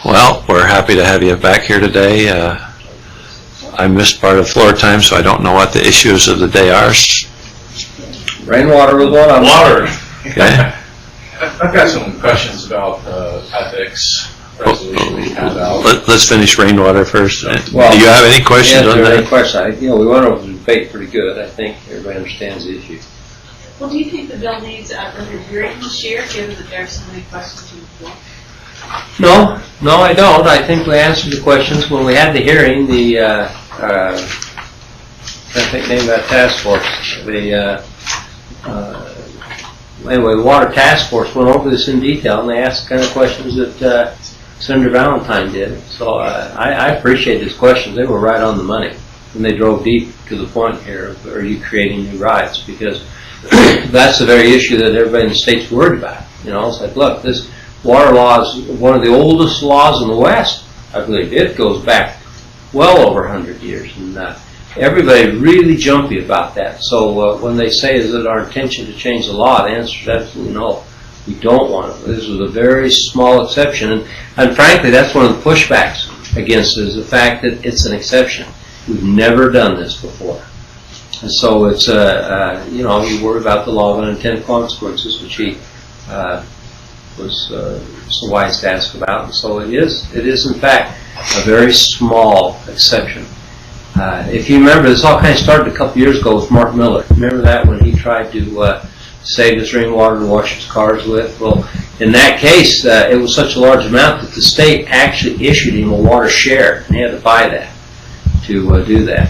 Well, we're happy to have you back here today. I missed part of floor time, so I don't know what the issues of the day are. Rainwater was one of them. Water. Okay. I've got some questions about ethics resolution we had out. Let's finish rainwater first. Well, Do you have any questions on Any that? question? We went over the debate pretty good. I think everybody understands the issue. Well, do you think the bill needs a hearing this year, given that there are so many questions in the floor? No, I don't. I think we answered the questions when we had the hearing. The I think name of that task force. Anyway, the Water Task Force went over this in detail, and they asked the kind of questions that Senator Valentine did. So I appreciate these questions. They were right on the money, and they drove deep to the point here of, are you creating new rights? Because that's the very issue that everybody in the state's worried about. It's like, look, this water law is one of the oldest laws in the West. I believe it goes back well over 100 years, and everybody really jumpy about that. So when they say, is it our intention to change the law, the answer is absolutely no. We don't want it. This is a very small exception, and frankly, that's one of the pushbacks against it, is the fact that it's an exception. We've never done this before. And so it's, you worry about the law of unintended consequences, which he was so wise to ask about. And so it is in fact a very small exception. If you remember, this all kind of started a couple years ago with Mark Miller. Remember that, when he tried to save his rainwater to wash his cars with? Well, in that case, it was such a large amount that the state actually issued him a water share, and he had to buy that to do that.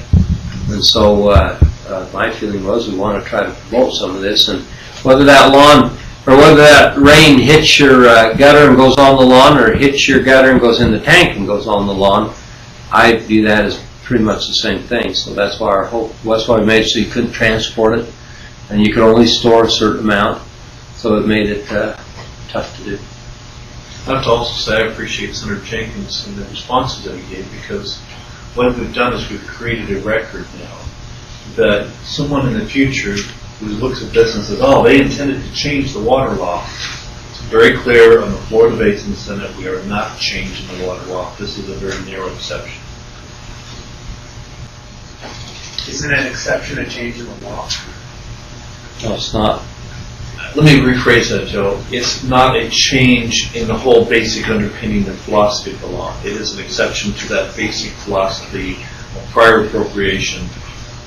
And so my feeling was we want to try to promote some of this, and whether that lawn or whether that rain hits your gutter and goes on the lawn, or hits your gutter and goes in the tank and goes on the lawn, I view that as pretty much the same thing. So that's why that's why we made it so you couldn't transport it, and you could only store a certain amount. So it made it tough to do. I have to also say I appreciate Senator Jenkins and the responses that he gave, because what we've done is we've created a record now that someone in the future who looks at this and says, oh, they intended to change the water law. It's very clear on the floor debates in the Senate, we are not changing the water law. This is a very narrow exception. Isn't an exception a change in the law? No, it's not. Let me rephrase that, Joe. It's not a change in the whole basic underpinning the philosophy of the law. It is an exception to that basic philosophy of prior appropriation,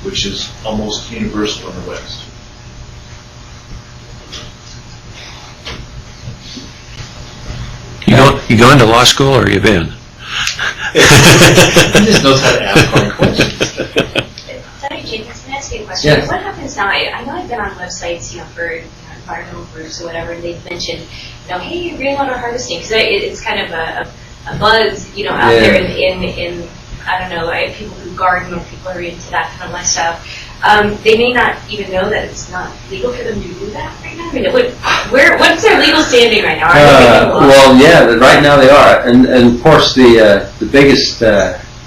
which is almost universal in the West. You going to law school, or you been? He just knows how to ask hard questions. Senator Jenkins, can I ask you a question? Yes. What happens now? I know I've been on websites, for environmental groups or whatever, and they've mentioned, hey, rainwater harvesting, because it's kind of a buzz, out there in I don't know, people who garden, or people who are into that kind of lifestyle. They may not even know that it's not legal for them to do that right now. I mean, what's their legal standing right now? Well, yeah, right now they are, and of course the biggest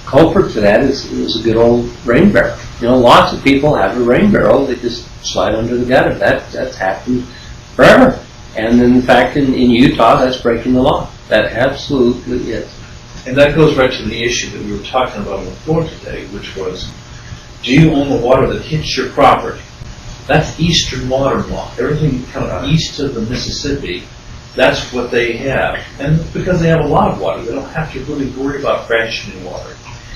culprit for that is a good old rain barrel. Lots of people have a rain barrel; they just slide under the gutter. That's happened forever, and in fact, in Utah, that's breaking the law. That absolutely is. And that goes right to the issue that we were talking about on the floor today, which was, do you own the water that hits your property? That's Eastern water law. Everything kind of east of the Mississippi, that's what they have. And because they have a lot of water, they don't have to really worry about rationing water.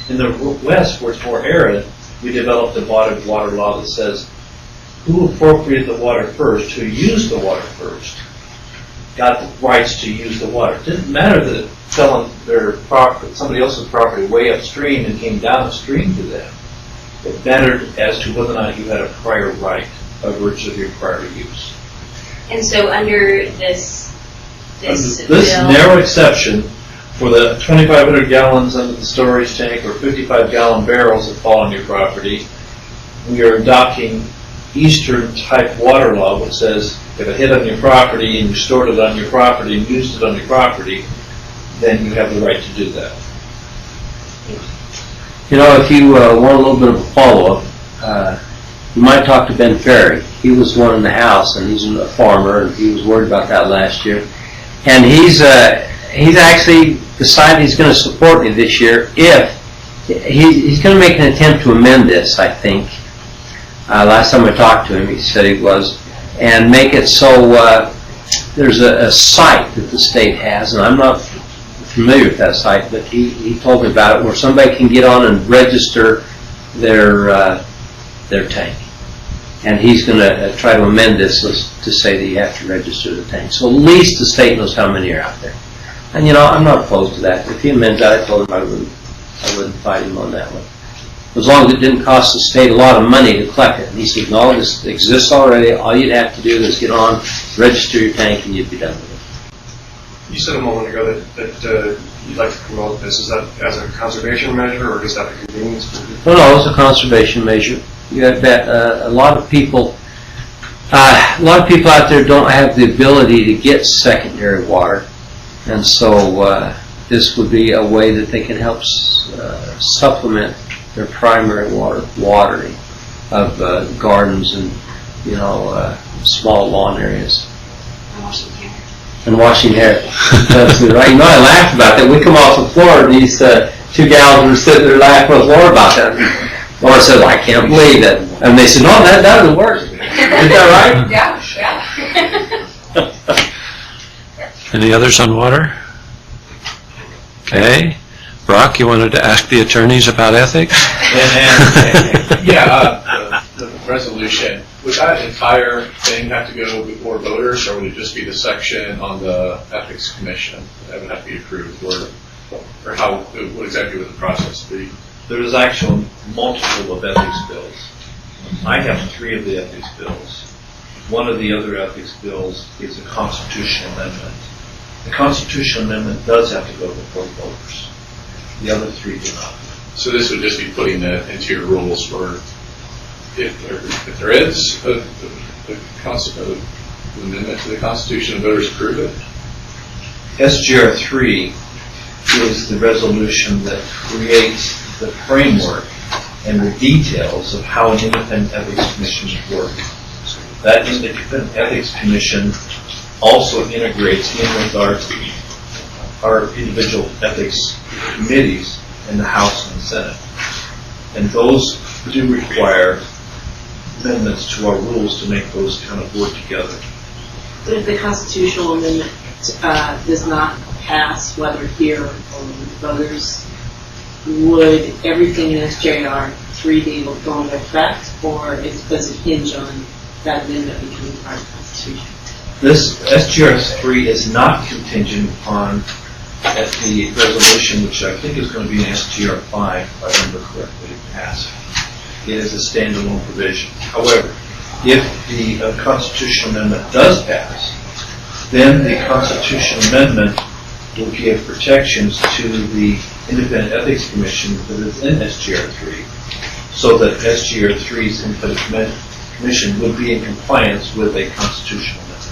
In the West, where it's more arid, we developed a water law that says, who appropriated the water first, who used the water first, got the rights to use the water. It didn't matter that it fell on their property, somebody else's property way upstream and came downstream to them. It mattered as to whether or not you had a prior right by virtue of your prior use. And so under this bill, narrow exception for the 2,500 gallons under the storage tank or 55-gallon barrels that fall on your property, we are adopting Eastern type water law, which says if it hit on your property and you stored it on your property and used it on your property, then you have the right to do that. If you want a little bit of a follow-up, you might talk to Ben Ferry. He was one in the House, and he's a farmer, and he was worried about that last year. And he's he's actually decided he's going to support me this year if he's going to make an attempt to amend this, I think. Last time I talked to him, he said he was, and make it so there's a site that the state has, and I'm not familiar with that site, but he told me about it, where somebody can get on and register their tank. And he's going to try to amend this to say that you have to register the tank. So at least the state knows how many are out there. And I'm not opposed to that. If he amends that, I told him I wouldn't fight him on that one. As long as it didn't cost the state a lot of money to collect it. And he said, no, this exists already. All you'd have to do is get on, register your tank, and you'd be done with it. You said a moment ago that you'd like to promote this. Is that as a conservation measure or just out of convenience? No, it's a conservation measure. You have that a lot of people out there don't have the ability to get secondary water, and so this would be a way that they can help supplement their primary watering of gardens and small lawn areas. And washing hair. That's right. I laughed about that. We come off the floor, and these two gals were sitting there laughing on the floor about that. Laura said, well, I can't believe that. And they said, no, that doesn't work. Is that right? Yeah. Any others on water? Okay. Brock, you wanted to ask the attorneys about ethics? The resolution, would that entire thing have to go before voters, or would it just be the section on the Ethics Commission that would have to be approved, or how, what exactly would the process be? There's actually multiple of ethics bills. I have 3 of the ethics bills. One of the other ethics bills is a constitutional amendment. The constitutional amendment does have to go before voters. The other 3 do not. So this would just be putting that into your rules for if there is an amendment to the Constitution and voters approve it? SGR 3 is the resolution that creates the framework and the details of how an independent ethics commission should work. That independent ethics commission also integrates in regard to our individual ethics committees in the House and Senate. And those do require amendments to our rules to make those kind of work together. But if the constitutional amendment does not pass, whether here or voters, would everything in SJR 3 be go into effect, or does it hinge on that amendment becoming part of the Constitution? This SGR 3 is not contingent upon the resolution, which I think is going to be in SGR 5, if I remember correctly, passed. It is a standalone provision. However, if the constitutional amendment does pass, then the constitutional amendment will give protections to the Independent Ethics Commission that is in SGR 3, so that SGR 3's Independent Commission would be in compliance with a constitutional amendment.